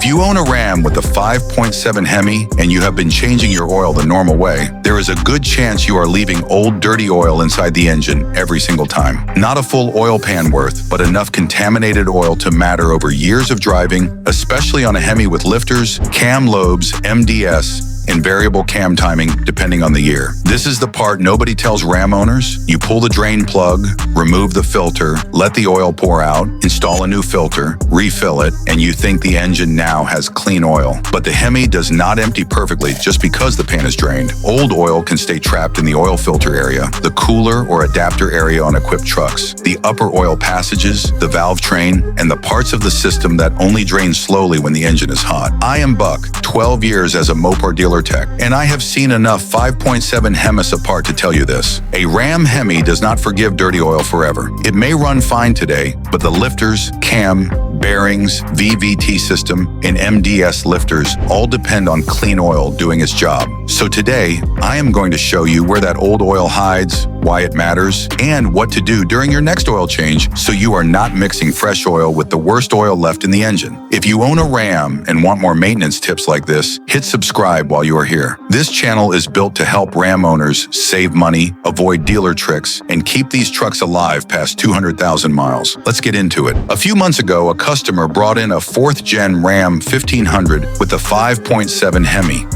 you own a Ram with a 5.7 Hemi and you have been changing your oil the normal way, there is a good chance you are leaving old dirty oil inside the engine every single time. Not a full oil pan worth, but enough contaminated oil to matter over years of driving, especially on a Hemi with lifters, cam lobes, MDS, and variable cam timing depending on the year. This is the part nobody tells Ram owners. You pull the drain plug, remove the filter, let the oil pour out, install a new filter, refill it, and you think the engine now has clean oil. But the Hemi does not empty perfectly just because the pan is drained. Old oil can stay trapped in the oil filter area, the cooler or adapter area on equipped trucks, the upper oil passages, the valve train, and the parts of the system that only drain slowly when the engine is hot. I am Buck, 12 years as a Mopar dealer tech, and I have seen enough 5.7 Hemis apart to tell you this. A Ram Hemi does not forgive dirty oil forever. It may run fine today, but the lifters, cam, bearings, VVT system, and MDS lifters all depend on clean oil doing its job. So today, I am going to show you where that old oil hides, why it matters, and what to do during your next oil change so you are not mixing fresh oil with the worst oil left in the engine. If you own a Ram and want more maintenance tips like this, hit subscribe while you are here. This channel is built to help Ram owners save money, avoid dealer tricks, and keep these trucks alive past 200,000 miles. Let's get into it. A few months ago, a customer brought in a 4th-gen Ram 1500 with a 5.7 Hemi.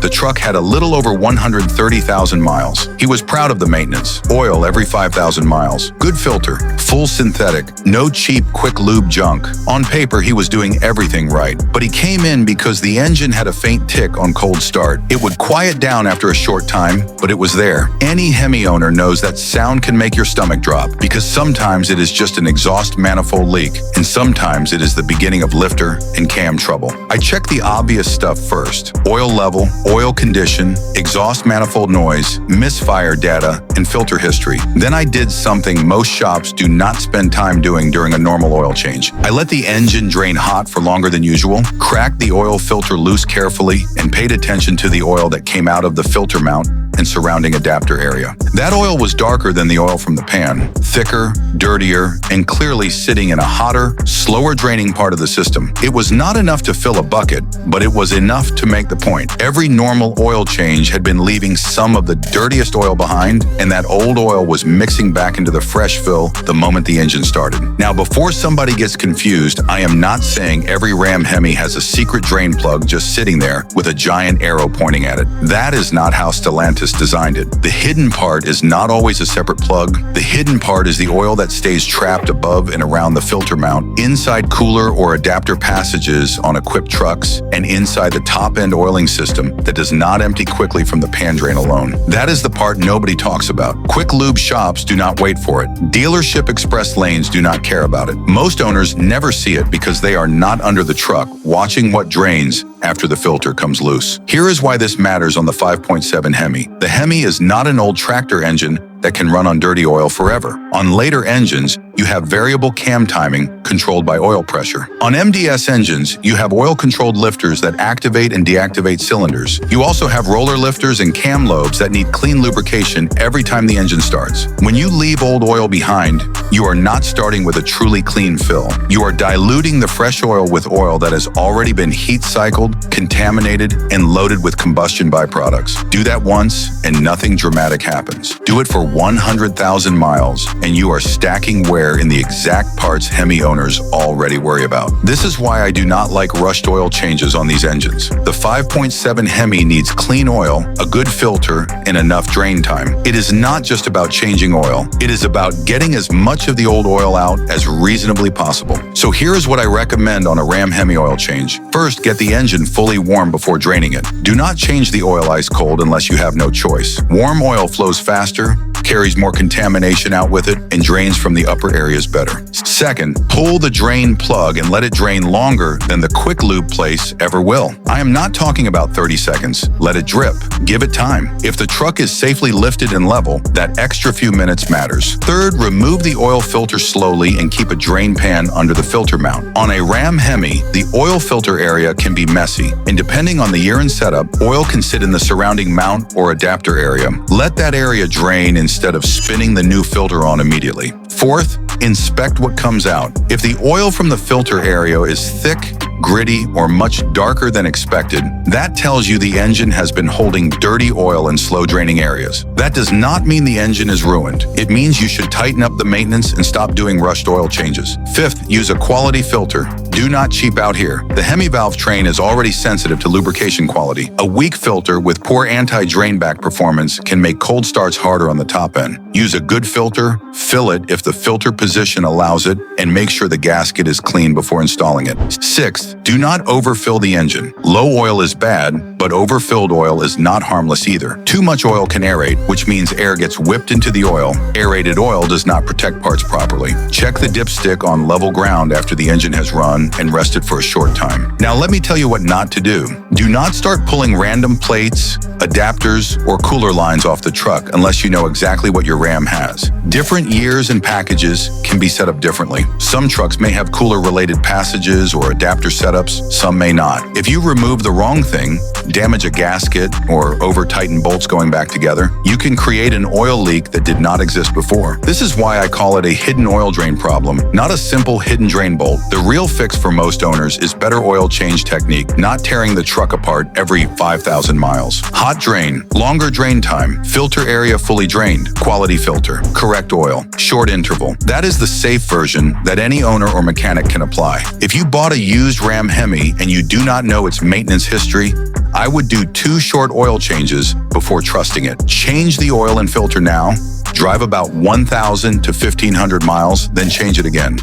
The truck had a little over 130,000 miles. He was proud of the maintenance. Oil every 5,000 miles. Good filter. Full synthetic. No cheap, quick lube junk. On paper, he was doing everything right. But he came in because the engine had a faint tick on cold start. It would quiet down after a short time, but it was there. Any Hemi owner knows that sound can make your stomach drop because sometimes it is just an exhaust manifold leak, and sometimes it is the beginning of lifter and cam trouble. I checked the obvious stuff first. Oil level, oil condition, exhaust manifold noise, misfire data, and filter history. Then I did something most shops do not spend time doing during a normal oil change. I let the engine drain hot for longer than usual, cracked the oil filter loose carefully, and paid attention to the oil that came out of the filter mount and surrounding adapter area. That oil was darker than the oil from the pan, thicker, dirtier, and clearly sitting in a hotter, slower draining part of the system. It was not enough to fill a bucket, but it was enough to make the point. Every normal oil change had been leaving some of the dirtiest oil behind, and that old oil was mixing back into the fresh fill the moment the engine started. Now, before somebody gets confused, I am not saying every Ram Hemi has a secret drain plug just sitting there with a giant arrow pointing at it. That is not how Stellantis designed it. The hidden part is not always a separate plug. The hidden part is the oil that stays trapped above and around the filter mount, inside cooler or adapter passages on equipped trucks, and inside the top-end oiling system that does not empty quickly from the pan drain alone. That is the part nobody talks about. Quick lube shops do not wait for it. Dealership express lanes do not care about it. Most owners never see it because they are not under the truck watching what drains after the filter comes loose. Here is why this matters on the 5.7 Hemi. The Hemi is not an old tractor engine that can run on dirty oil forever. On later engines, you have variable cam timing controlled by oil pressure. On MDS engines, you have oil-controlled lifters that activate and deactivate cylinders. You also have roller lifters and cam lobes that need clean lubrication every time the engine starts. When you leave old oil behind, you are not starting with a truly clean fill. You are diluting the fresh oil with oil that has already been heat cycled, contaminated, and loaded with combustion byproducts. Do that once and nothing dramatic happens. Do it for 100,000 miles and you are stacking wear in the exact parts Hemi owners already worry about. This is why I do not like rushed oil changes on these engines. The 5.7 Hemi needs clean oil, a good filter, and enough drain time. It is not just about changing oil. It is about getting as much of the old oil out as reasonably possible. So here is what I recommend on a Ram Hemi oil change. First, get the engine fully warm before draining it. Do not change the oil ice cold unless you have no choice. Warm oil flows faster, carries more contamination out with it, and drains from the upper areas better. Second, pull the drain plug and let it drain longer than the quick lube place ever will. I am not talking about 30 seconds. Let it drip. Give it time. If the truck is safely lifted and level, that extra few minutes matters. Third, remove the oil filter slowly and keep a drain pan under the filter mount. On a Ram Hemi, the oil filter area can be messy, and depending on the year and setup, oil can sit in the surrounding mount or adapter area. Let that area drain instead of spinning the new filter on immediately. Fourth, inspect what comes out. If the oil from the filter area is thick, gritty, or much darker than expected, that tells you the engine has been holding dirty oil in slow-draining areas. That does not mean the engine is ruined. It means you should tighten up the maintenance and stop doing rushed oil changes. Fifth, use a quality filter. Do not cheap out here. The Hemi valve train is already sensitive to lubrication quality. A weak filter with poor anti-drain back performance can make cold starts harder on the top end. Use a good filter, fill it if the filter position allows it, and make sure the gasket is clean before installing it. Sixth, do not overfill the engine. Low oil is bad, but overfilled oil is not harmless either. Too much oil can aerate, which means air gets whipped into the oil. Aerated oil does not protect parts properly. Check the dipstick on level ground after the engine has run and rested for a short time. Now let me tell you what not to do. Do not start pulling random plates, adapters, or cooler lines off the truck unless you know exactly what your Ram has. Different years and packages can be set up differently. Some trucks may have cooler-related passages or adapter setups, some may not. If you remove the wrong thing, damage a gasket, or over-tighten bolts going back together, you can create an oil leak that did not exist before. This is why I call it a hidden oil drain problem, not a simple hidden drain bolt. The real fix for most owners is better oil change technique, not tearing the truck apart every 5,000 miles. Hot drain, longer drain time, filter area fully drained, quality filter, correct oil, short interval. That is the safe version that any owner or mechanic can apply. If you bought a used Ram Hemi and you do not know its maintenance history, I would do 2 short oil changes before trusting it. Change the oil and filter now, drive about 1,000 to 1,500 miles, then change it again.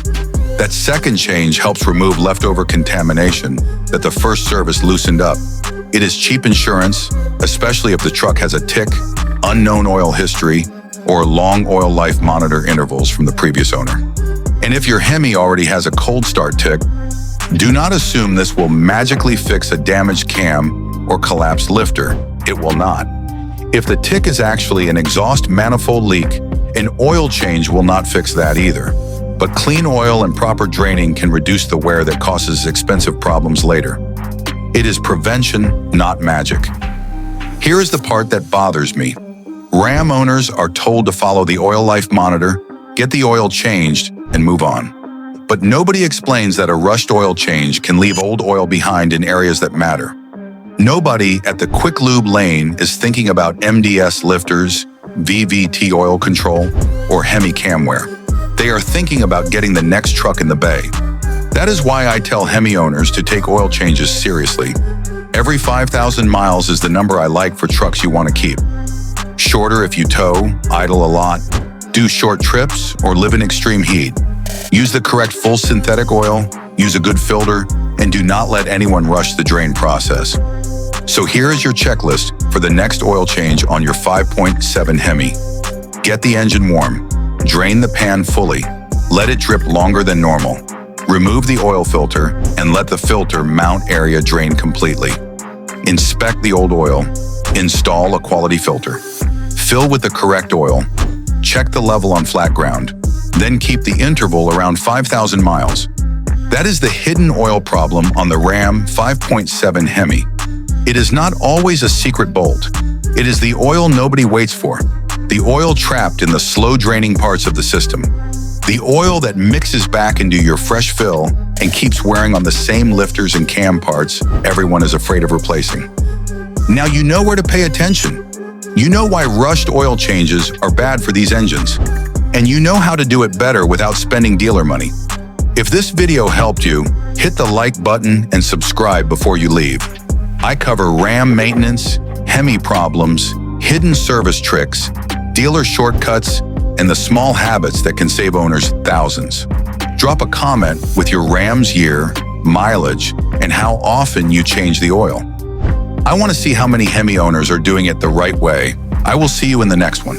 That second change helps remove leftover contamination that the first service loosened up. It is cheap insurance, especially if the truck has a tick, unknown oil history, or long oil life monitor intervals from the previous owner. And if your Hemi already has a cold start tick, do not assume this will magically fix a damaged cam or collapsed lifter. It will not. If the tick is actually an exhaust manifold leak, an oil change will not fix that either. But clean oil and proper draining can reduce the wear that causes expensive problems later. It is prevention, not magic. Here is the part that bothers me. Ram owners are told to follow the oil life monitor, get the oil changed, and move on. But nobody explains that a rushed oil change can leave old oil behind in areas that matter. Nobody at the quick lube lane is thinking about MDS lifters, VVT oil control, or Hemi cam wear. They are thinking about getting the next truck in the bay. That is why I tell Hemi owners to take oil changes seriously. Every 5,000 miles is the number I like for trucks you want to keep. Shorter if you tow, idle a lot, do short trips, or live in extreme heat. Use the correct full synthetic oil, use a good filter, and do not let anyone rush the drain process. So here is your checklist for the next oil change on your 5.7 Hemi. Get the engine warm. Drain the pan fully. Let it drip longer than normal. Remove the oil filter and let the filter mount area drain completely. Inspect the old oil. Install a quality filter. Fill with the correct oil. Check the level on flat ground. Then keep the interval around 5,000 miles. That is the hidden oil problem on the Ram 5.7 Hemi. It is not always a secret bolt. It is the oil nobody waits for. The oil trapped in the slow-draining parts of the system. The oil that mixes back into your fresh fill and keeps wearing on the same lifters and cam parts everyone is afraid of replacing. Now you know where to pay attention. You know why rushed oil changes are bad for these engines. And you know how to do it better without spending dealer money. If this video helped you, hit the like button and subscribe before you leave. I cover Ram maintenance, Hemi problems, hidden service tricks, dealer shortcuts, and the small habits that can save owners thousands. Drop a comment with your Ram's year, mileage, and how often you change the oil. I want to see how many Hemi owners are doing it the right way. I will see you in the next one.